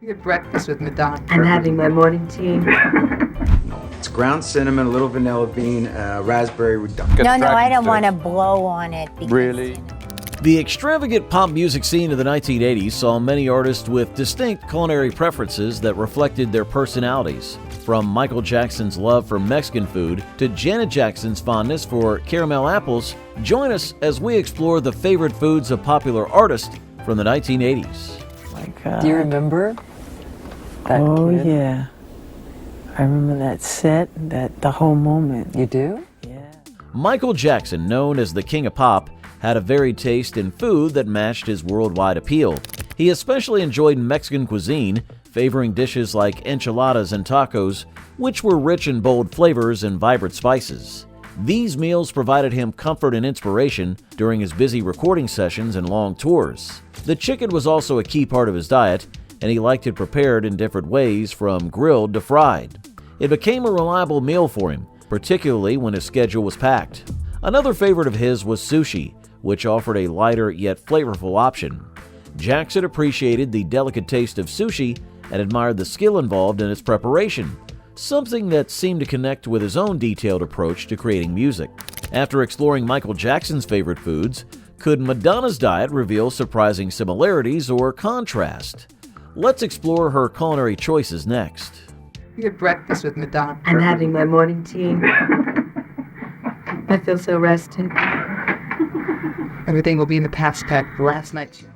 We had breakfast with Madonna. I'm having my morning tea. It's ground cinnamon, a little vanilla bean, raspberry reduction. No, I don't want to blow on it. Because, Really? The extravagant pop music scene of the 1980s saw many artists with distinct culinary preferences that reflected their personalities. From Michael Jackson's love for Mexican food to Janet Jackson's fondness for caramel apples, join us as we explore the favorite foods of popular artists from the 1980s. My God. Do you remember that kid? Yeah. I remember that set, the whole moment. You do? Yeah. Michael Jackson, known as the King of Pop, had a varied taste in food that matched his worldwide appeal. He especially enjoyed Mexican cuisine, favoring dishes like enchiladas and tacos, which were rich in bold flavors and vibrant spices. These meals provided him comfort and inspiration during his busy recording sessions and long tours. The chicken was also a key part of his diet, and he liked it prepared in different ways, from grilled to fried. It became a reliable meal for him, particularly when his schedule was packed. Another favorite of his was sushi, which offered a lighter yet flavorful option. Jackson appreciated the delicate taste of sushi and admired the skill involved in its preparation, something that seemed to connect with his own detailed approach to creating music. After exploring Michael Jackson's favorite foods, could Madonna's diet reveal surprising similarities or contrast? Let's explore her culinary choices next. We had breakfast with Madonna. I'm having my morning tea. I feel so rested. Everything will be in the past tense. Last night's show.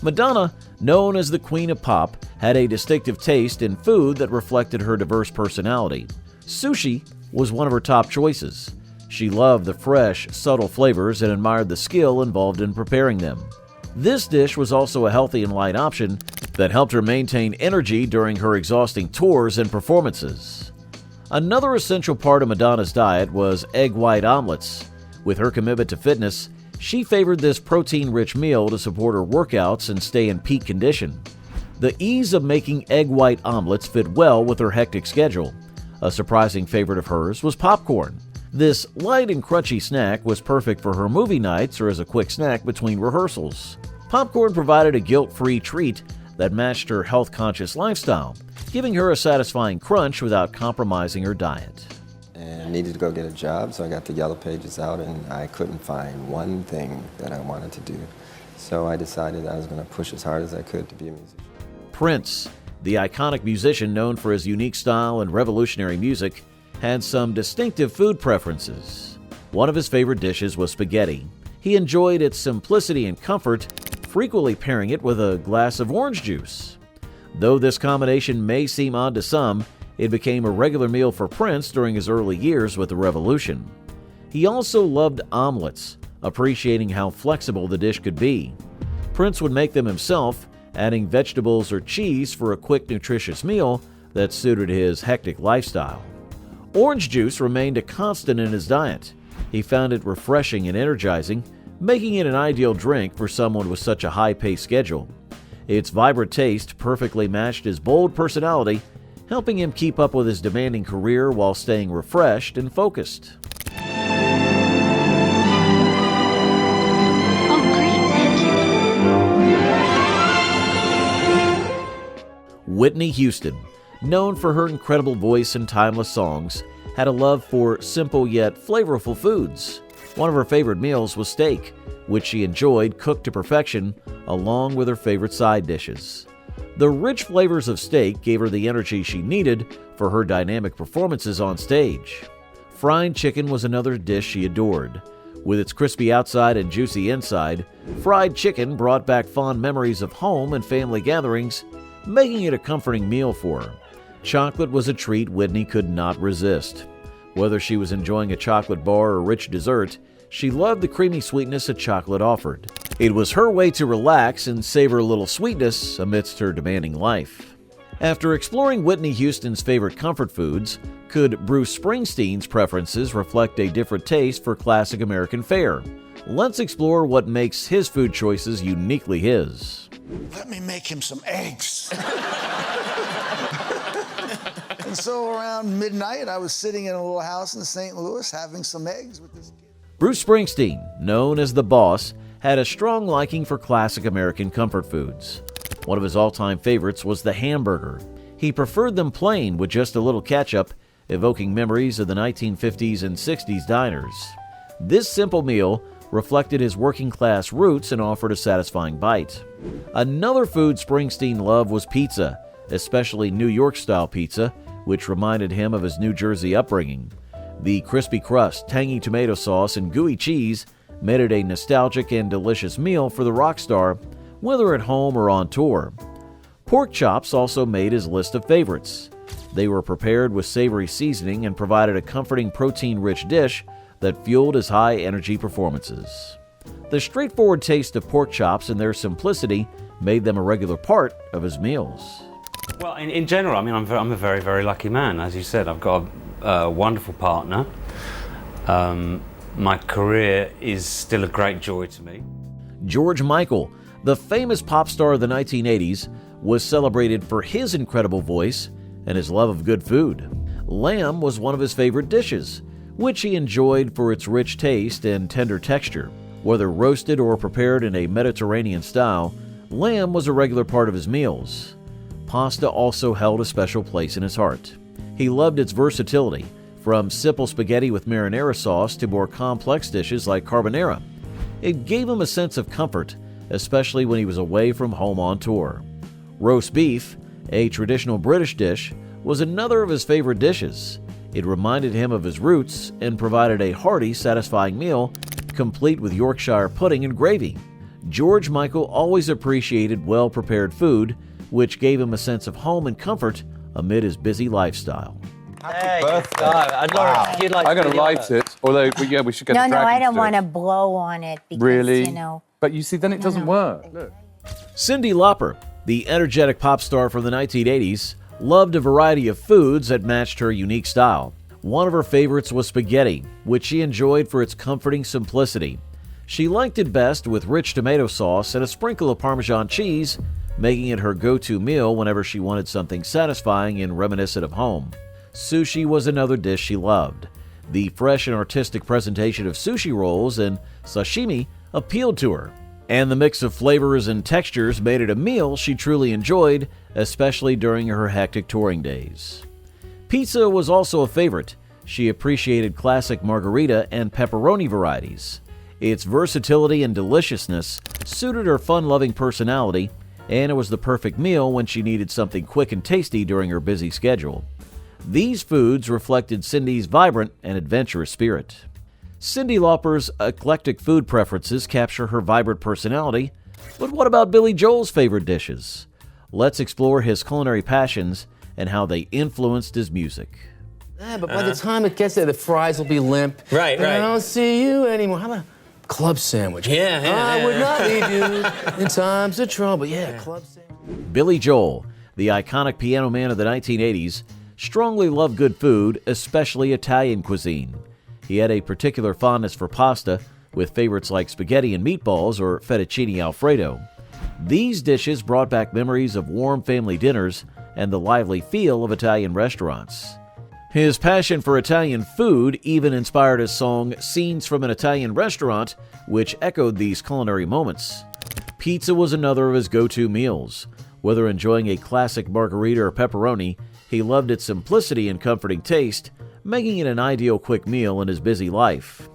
Madonna, known as the Queen of Pop, had a distinctive taste in food that reflected her diverse personality. Sushi was one of her top choices. She loved the fresh, subtle flavors and admired the skill involved in preparing them. This dish was also a healthy and light option that helped her maintain energy during her exhausting tours and performances. Another essential part of Madonna's diet was egg white omelets. With her commitment to fitness, she favored this protein-rich meal to support her workouts and stay in peak condition. The ease of making egg white omelets fit well with her hectic schedule. A surprising favorite of hers was popcorn. This light and crunchy snack was perfect for her movie nights or as a quick snack between rehearsals. Popcorn provided a guilt-free treat that matched her health-conscious lifestyle, giving her a satisfying crunch without compromising her diet. And I needed to go get a job, so I got the Yellow Pages out, and I couldn't find one thing that I wanted to do. So I decided I was going to push as hard as I could to be a musician. Prince, the iconic musician known for his unique style and revolutionary music, had some distinctive food preferences. One of his favorite dishes was spaghetti. He enjoyed its simplicity and comfort, frequently pairing it with a glass of orange juice. Though this combination may seem odd to some, it became a regular meal for Prince during his early years with the Revolution. He also loved omelets, appreciating how flexible the dish could be. Prince would make them himself, adding vegetables or cheese for a quick, nutritious meal that suited his hectic lifestyle. Orange juice remained a constant in his diet. He found it refreshing and energizing, making it an ideal drink for someone with such a high-paced schedule. Its vibrant taste perfectly matched his bold personality, helping him keep up with his demanding career while staying refreshed and focused. Whitney Houston, known for her incredible voice and timeless songs, had a love for simple yet flavorful foods. One of her favorite meals was steak, which she enjoyed cooked to perfection, along with her favorite side dishes. The rich flavors of steak gave her the energy she needed for her dynamic performances on stage. Fried chicken was another dish she adored. With its crispy outside and juicy inside, fried chicken brought back fond memories of home and family gatherings, making it a comforting meal for her. Chocolate was a treat Whitney could not resist. Whether she was enjoying a chocolate bar or rich dessert, she loved the creamy sweetness that chocolate offered. It was her way to relax and savor a little sweetness amidst her demanding life. After exploring Whitney Houston's favorite comfort foods, could Bruce Springsteen's preferences reflect a different taste for classic American fare? Let's explore what makes his food choices uniquely his. Let me make him some eggs. And so around midnight, I was sitting in a little house in St. Louis having some eggs with this kid. Bruce Springsteen, known as the Boss, had a strong liking for classic American comfort foods. One of his all-time favorites was the hamburger. He preferred them plain with just a little ketchup, evoking memories of the 1950s and 60s diners. This simple meal reflected his working-class roots and offered a satisfying bite. Another food Springsteen loved was pizza, especially New York-style pizza, which reminded him of his New Jersey upbringing. The crispy crust, tangy tomato sauce, and gooey cheese made it a nostalgic and delicious meal for the rock star, whether at home or on tour. Pork chops also made his list of favorites. They were prepared with savory seasoning and provided a comforting protein-rich dish that fueled his high-energy performances. The straightforward taste of pork chops and their simplicity made them a regular part of his meals. Well, in general, I mean, I'm a very, very lucky man. As you said, I've got a wonderful partner. My career is still a great joy to me. George Michael, the famous pop star of the 1980s, was celebrated for his incredible voice and his love of good food. Lamb was one of his favorite dishes, which he enjoyed for its rich taste and tender texture. Whether roasted or prepared in a Mediterranean style, lamb was a regular part of his meals. Pasta also held a special place in his heart. He loved its versatility, from simple spaghetti with marinara sauce to more complex dishes like carbonara. It gave him a sense of comfort, especially when he was away from home on tour. Roast beef, a traditional British dish, was another of his favorite dishes. It reminded him of his roots and provided a hearty, satisfying meal, complete with Yorkshire pudding and gravy. George Michael always appreciated well-prepared food, which gave him a sense of home and comfort amid his busy lifestyle. Happy birthday. I'd love you'd like I'm going to to light it, although, yeah, we should get No, the no, I dragons don't to want it. to blow on it because, Really? you know. But you see, then it doesn't work. Look. Cyndi Lauper, the energetic pop star from the 1980s, loved a variety of foods that matched her unique style. One of her favorites was spaghetti, which she enjoyed for its comforting simplicity. She liked it best with rich tomato sauce and a sprinkle of Parmesan cheese, making it her go-to meal whenever she wanted something satisfying and reminiscent of home. Sushi was another dish she loved. The fresh and artistic presentation of sushi rolls and sashimi appealed to her, and the mix of flavors and textures made it a meal she truly enjoyed, especially during her hectic touring days. Pizza was also a favorite. She appreciated classic margherita and pepperoni varieties. Its versatility and deliciousness suited her fun-loving personality, and it was the perfect meal when she needed something quick and tasty during her busy schedule. These foods reflected Cyndi's vibrant and adventurous spirit. Cyndi Lauper's eclectic food preferences capture her vibrant personality, but what about Billy Joel's favorite dishes? Let's explore his culinary passions and how they influenced his music. Yeah, but by the time it gets there, the fries will be limp. Right, and right. I don't see you anymore. How about a club sandwich? I would not leave you in times of trouble. Yeah, club sandwich. Billy Joel, the iconic piano man of the 1980s, strongly loved good food, especially Italian cuisine. He had a particular fondness for pasta, with favorites like spaghetti and meatballs or fettuccine alfredo. These dishes brought back memories of warm family dinners and the lively feel of Italian restaurants. His passion for Italian food even inspired his song Scenes from an Italian Restaurant, which echoed these culinary moments. Pizza was another of his go-to meals. Whether enjoying a classic margherita or pepperoni, he loved its simplicity and comforting taste, making it an ideal quick meal in his busy life.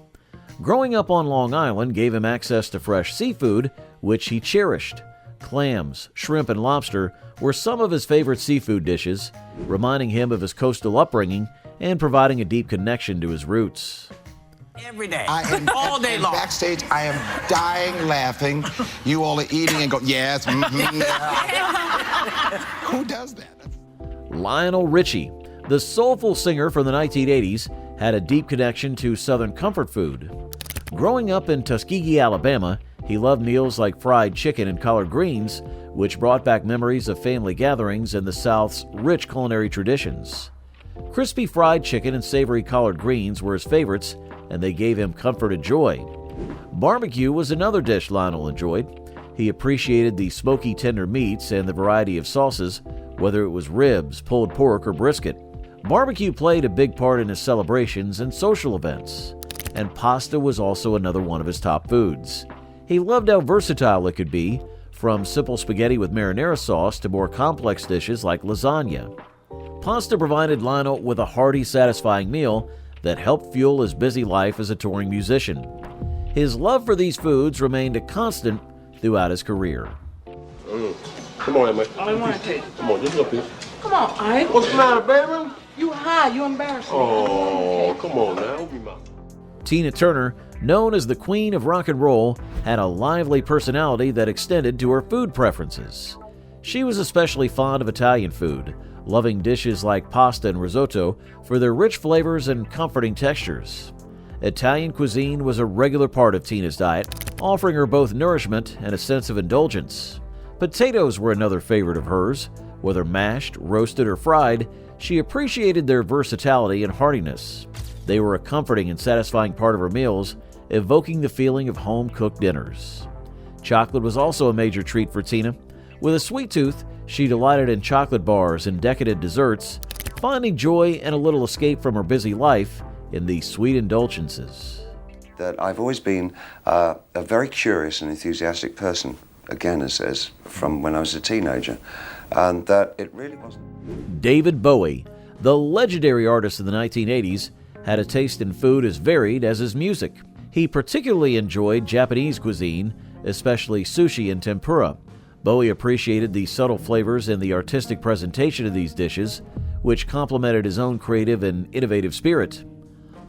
Growing up on Long Island gave him access to fresh seafood, which he cherished. Clams, shrimp, and lobster were some of his favorite seafood dishes, reminding him of his coastal upbringing and providing a deep connection to his roots. Every day, all day long. Backstage, I am dying laughing. You all are eating and go, yes, Who does that? Lionel Richie, the soulful singer from the 1980s, had a deep connection to Southern comfort food. Growing up in Tuskegee, Alabama, he loved meals like fried chicken and collard greens, which brought back memories of family gatherings and the South's rich culinary traditions. Crispy fried chicken and savory collard greens were his favorites, and they gave him comfort and joy. Barbecue was another dish Lionel enjoyed. He appreciated the smoky, tender meats and the variety of sauces, whether it was ribs, pulled pork, or brisket. Barbecue played a big part in his celebrations and social events, and pasta was also another one of his top foods. He loved how versatile it could be, from simple spaghetti with marinara sauce to more complex dishes like lasagna. Pasta provided Lionel with a hearty, satisfying meal that helped fuel his busy life as a touring musician. His love for these foods remained a constant throughout his career. Come on, Emma. I want to taste. Come on, just look here. Come on, Ike. What's the matter, baby? You high. You embarrassing me. Oh, come on now. Open your mouth. Tina Turner, known as the Queen of Rock and Roll, had a lively personality that extended to her food preferences. She was especially fond of Italian food, loving dishes like pasta and risotto for their rich flavors and comforting textures. Italian cuisine was a regular part of Tina's diet, offering her both nourishment and a sense of indulgence. Potatoes were another favorite of hers. Whether mashed, roasted, or fried, she appreciated their versatility and heartiness. They were a comforting and satisfying part of her meals, evoking the feeling of home-cooked dinners. Chocolate was also a major treat for Tina. With a sweet tooth, she delighted in chocolate bars and decadent desserts, finding joy and a little escape from her busy life in these sweet indulgences. That I've always been a very curious and enthusiastic person, again, as from when I was a teenager, and that it really wasn't. David Bowie, the legendary artist of the 1980s, had a taste in food as varied as his music. He particularly enjoyed Japanese cuisine, especially sushi and tempura. Bowie appreciated the subtle flavors and the artistic presentation of these dishes, which complemented his own creative and innovative spirit.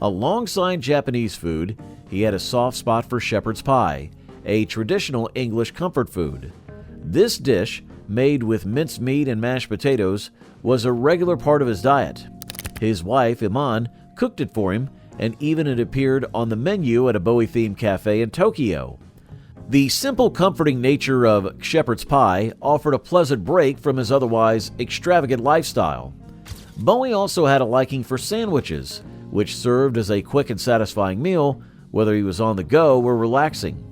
Alongside Japanese food, he had a soft spot for shepherd's pie, a traditional English comfort food. This dish, made with minced meat and mashed potatoes, was a regular part of his diet. His wife, Iman, cooked it for him, and even it appeared on the menu at a Bowie-themed cafe in Tokyo. The simple, comforting nature of shepherd's pie offered a pleasant break from his otherwise extravagant lifestyle. Bowie also had a liking for sandwiches, which served as a quick and satisfying meal, whether he was on the go or relaxing.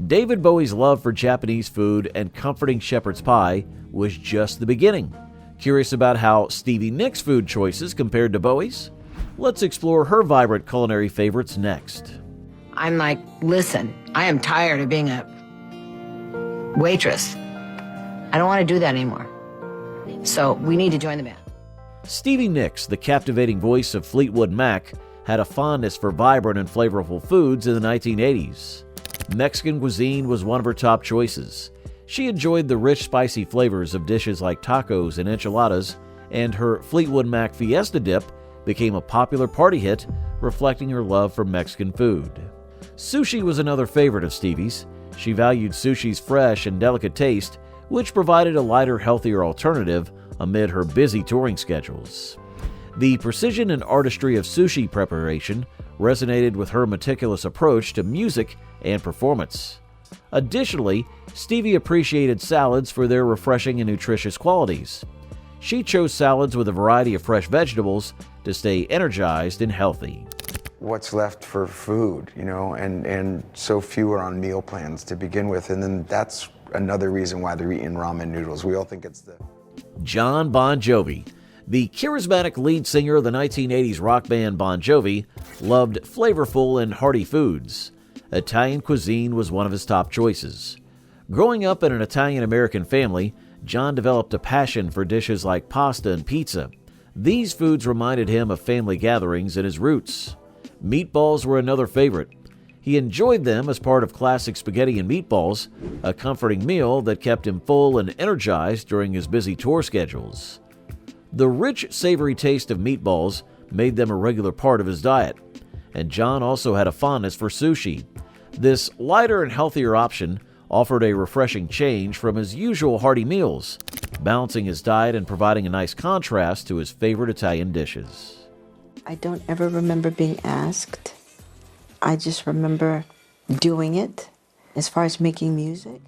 David Bowie's love for Japanese food and comforting shepherd's pie was just the beginning. Curious about how Stevie Nicks' food choices compared to Bowie's? Let's explore her vibrant culinary favorites next. I'm like, listen, I am tired of being a waitress. I don't want to do that anymore. So we need to join the band. Stevie Nicks, the captivating voice of Fleetwood Mac, had a fondness for vibrant and flavorful foods in the 1980s. Mexican cuisine was one of her top choices. She enjoyed the rich, spicy flavors of dishes like tacos and enchiladas, and her Fleetwood Mac Fiesta dip became a popular party hit, reflecting her love for Mexican food. Sushi was another favorite of Stevie's. She valued sushi's fresh and delicate taste, which provided a lighter, healthier alternative amid her busy touring schedules. The precision and artistry of sushi preparation resonated with her meticulous approach to music and performance. Additionally, Stevie appreciated salads for their refreshing and nutritious qualities. She chose salads with a variety of fresh vegetables to stay energized and healthy. What's left for food, and so few are on meal plans to begin with, and then that's another reason why they're eating ramen noodles. We all think it's the... John Bon Jovi, the charismatic lead singer of the 1980s rock band Bon Jovi, loved flavorful and hearty foods. Italian cuisine was one of his top choices. Growing up in an Italian-American family, John developed a passion for dishes like pasta and pizza. These foods reminded him of family gatherings and his roots. Meatballs were another favorite. He enjoyed them as part of classic spaghetti and meatballs, a comforting meal that kept him full and energized during his busy tour schedules. The rich, savory taste of meatballs made them a regular part of his diet, and John also had a fondness for sushi. This lighter and healthier option offered a refreshing change from his usual hearty meals, balancing his diet and providing a nice contrast to his favorite Italian dishes. I don't ever remember being asked. I just remember doing it as far as making music.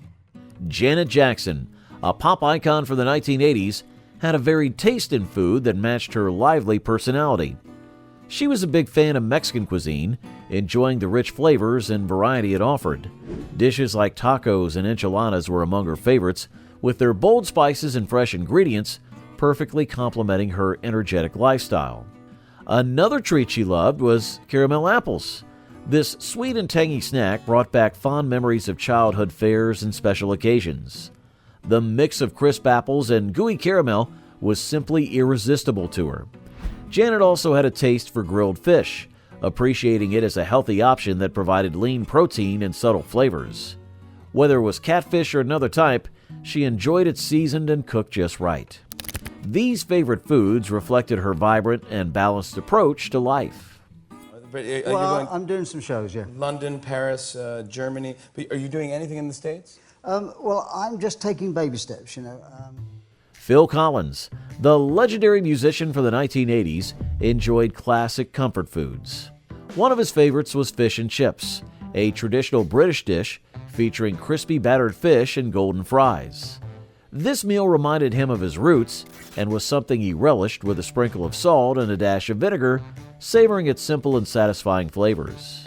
Janet Jackson, a pop icon for the 1980s, had a varied taste in food that matched her lively personality. She was a big fan of Mexican cuisine, enjoying the rich flavors and variety it offered. Dishes like tacos and enchiladas were among her favorites, with their bold spices and fresh ingredients perfectly complementing her energetic lifestyle. Another treat she loved was caramel apples. This sweet and tangy snack brought back fond memories of childhood fairs and special occasions. The mix of crisp apples and gooey caramel was simply irresistible to her. Janet also had a taste for grilled fish, appreciating it as a healthy option that provided lean protein and subtle flavors. Whether it was catfish or another type, she enjoyed it seasoned and cooked just right. These favorite foods reflected her vibrant and balanced approach to life. Well, I'm doing some shows, yeah. London, Paris, Germany. But are you doing anything in the States? Well, I'm just taking baby steps, you know. Phil Collins, the legendary musician from the 1980s, enjoyed classic comfort foods. One of his favorites was fish and chips, a traditional British dish featuring crispy battered fish and golden fries. This meal reminded him of his roots and was something he relished with a sprinkle of salt and a dash of vinegar, savoring its simple and satisfying flavors.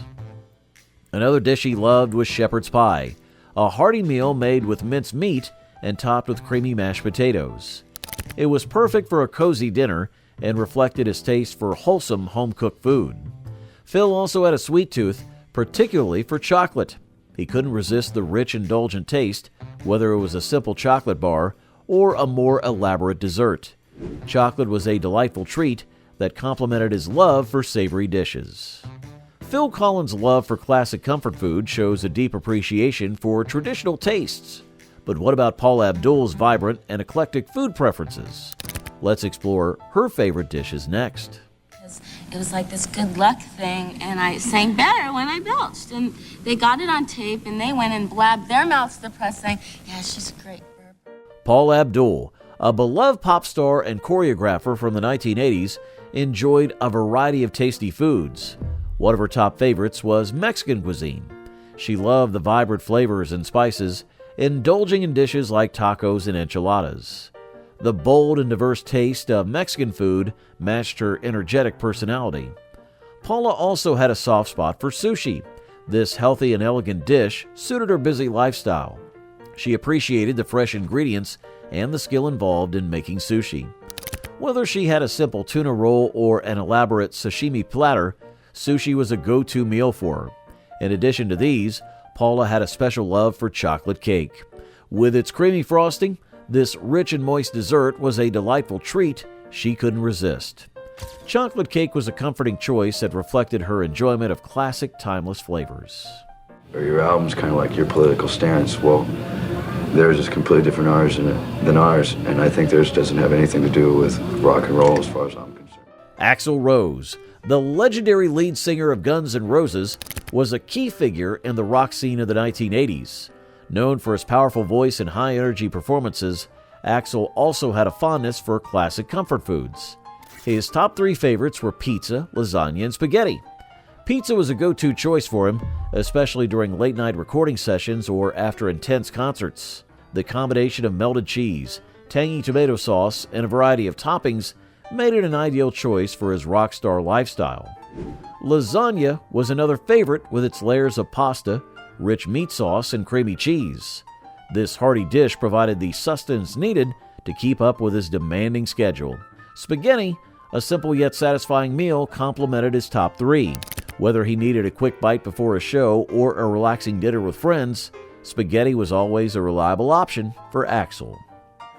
Another dish he loved was shepherd's pie, a hearty meal made with minced meat and topped with creamy mashed potatoes. It was perfect for a cozy dinner and reflected his taste for wholesome home-cooked food. Phil also had a sweet tooth, particularly for chocolate. He couldn't resist the rich, indulgent taste, whether it was a simple chocolate bar or a more elaborate dessert. Chocolate was a delightful treat that complemented his love for savory dishes. Phil Collins' love for classic comfort food shows a deep appreciation for traditional tastes. But what about Paula Abdul's vibrant and eclectic food preferences? Let's explore her favorite dishes next. It was like this good luck thing, and I sang better when I belched. And they got it on tape, and they went and blabbed their mouths to the press saying, yeah, she's great. Paula Abdul, a beloved pop star and choreographer from the 1980s, enjoyed a variety of tasty foods. One of her top favorites was Mexican cuisine. She loved the vibrant flavors and spices, indulging in dishes like tacos and enchiladas. The bold and diverse taste of Mexican food matched her energetic personality. Paula also had a soft spot for sushi. This healthy and elegant dish suited her busy lifestyle. She appreciated the fresh ingredients and the skill involved in making sushi. Whether she had a simple tuna roll or an elaborate sashimi platter, sushi was a go-to meal for her. In addition to these, Paula had a special love for chocolate cake. With its creamy frosting, this rich and moist dessert was a delightful treat she couldn't resist. Chocolate cake was a comforting choice that reflected her enjoyment of classic, timeless flavors. Your album's kind of like your political stance. Well, theirs is completely different than ours, and I think theirs doesn't have anything to do with rock and roll as far as I'm concerned. Axl Rose, the legendary lead singer of Guns N' Roses, was a key figure in the rock scene of the 1980s. Known for his powerful voice and high-energy performances, Axl also had a fondness for classic comfort foods. His top three favorites were pizza, lasagna, and spaghetti. Pizza was a go-to choice for him, especially during late-night recording sessions or after intense concerts. The combination of melted cheese, tangy tomato sauce, and a variety of toppings made it an ideal choice for his rock star lifestyle. Lasagna was another favorite with its layers of pasta, rich meat sauce, and creamy cheese. This hearty dish provided the sustenance needed to keep up with his demanding schedule. Spaghetti, a simple yet satisfying meal, complemented his top three. Whether he needed a quick bite before a show or a relaxing dinner with friends, spaghetti was always a reliable option for Axl.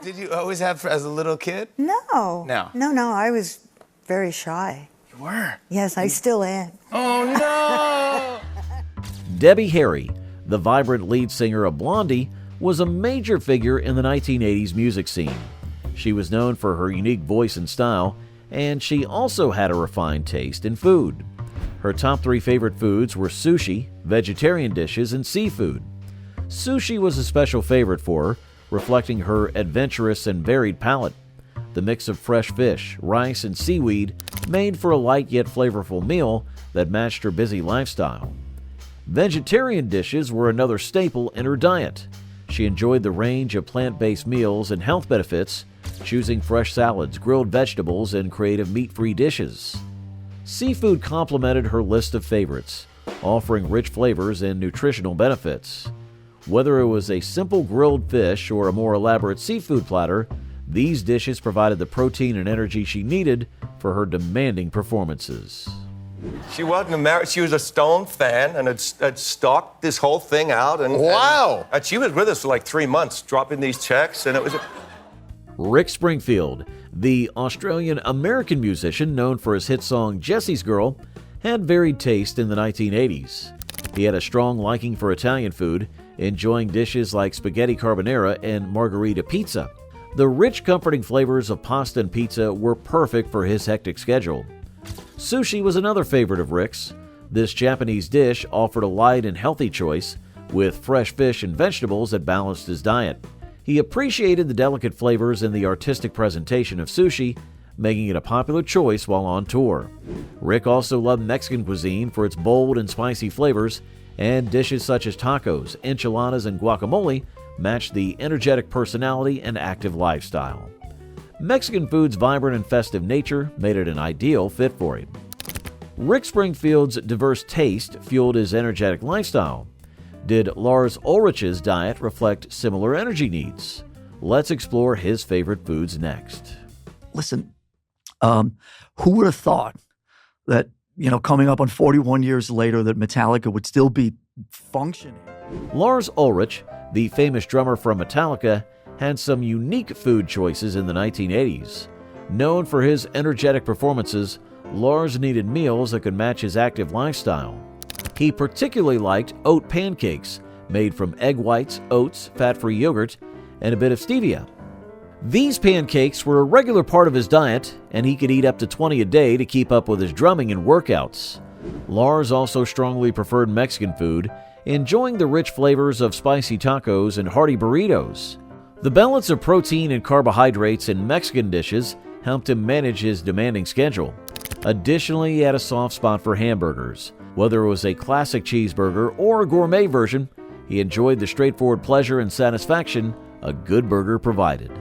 Did you always have as a little kid? No. No. No, I was very shy. You were? Yes, I still am. Oh, no! Debbie Harry, the vibrant lead singer of Blondie, was a major figure in the 1980s music scene. She was known for her unique voice and style, and she also had a refined taste in food. Her top three favorite foods were sushi, vegetarian dishes, and seafood. Sushi was a special favorite for her, reflecting her adventurous and varied palate. The mix of fresh fish, rice, and seaweed made for a light yet flavorful meal that matched her busy lifestyle. Vegetarian dishes were another staple in her diet. She enjoyed the range of plant-based meals and health benefits, choosing fresh salads, grilled vegetables, and creative meat-free dishes. Seafood complemented her list of favorites, offering rich flavors and nutritional benefits. Whether it was a simple grilled fish or a more elaborate seafood platter, these dishes provided the protein and energy she needed for her demanding performances. She wasn't married. She was a Stone fan and had stalked this whole thing out. And Wow. And she was with us for like 3 months, dropping these checks, and it was. Rick Springfield, the Australian-American musician known for his hit song Jesse's Girl, had varied taste in the 1980s. He had a strong liking for Italian food, enjoying dishes like spaghetti carbonara and margherita pizza. The rich, comforting flavors of pasta and pizza were perfect for his hectic schedule. Sushi was another favorite of Rick's. This Japanese dish offered a light and healthy choice, with fresh fish and vegetables that balanced his diet. He appreciated the delicate flavors and the artistic presentation of sushi, making it a popular choice while on tour. Rick also loved Mexican cuisine for its bold and spicy flavors, and dishes such as tacos, enchiladas, and guacamole matched the energetic personality and active lifestyle. Mexican food's vibrant and festive nature made it an ideal fit for him. Rick Springfield's diverse taste fueled his energetic lifestyle. Did Lars Ulrich's diet reflect similar energy needs? Let's explore his favorite foods next. Listen, who would have thought that, coming up on 41 years later, that Metallica would still be functioning? Lars Ulrich, the famous drummer from Metallica, had some unique food choices in the 1980s. Known for his energetic performances, Lars needed meals that could match his active lifestyle. He particularly liked oat pancakes, made from egg whites, oats, fat-free yogurt, and a bit of stevia. These pancakes were a regular part of his diet, and he could eat up to 20 a day to keep up with his drumming and workouts. Lars also strongly preferred Mexican food, enjoying the rich flavors of spicy tacos and hearty burritos. The balance of protein and carbohydrates in Mexican dishes helped him manage his demanding schedule. Additionally, he had a soft spot for hamburgers. Whether it was a classic cheeseburger or a gourmet version, he enjoyed the straightforward pleasure and satisfaction a good burger provided.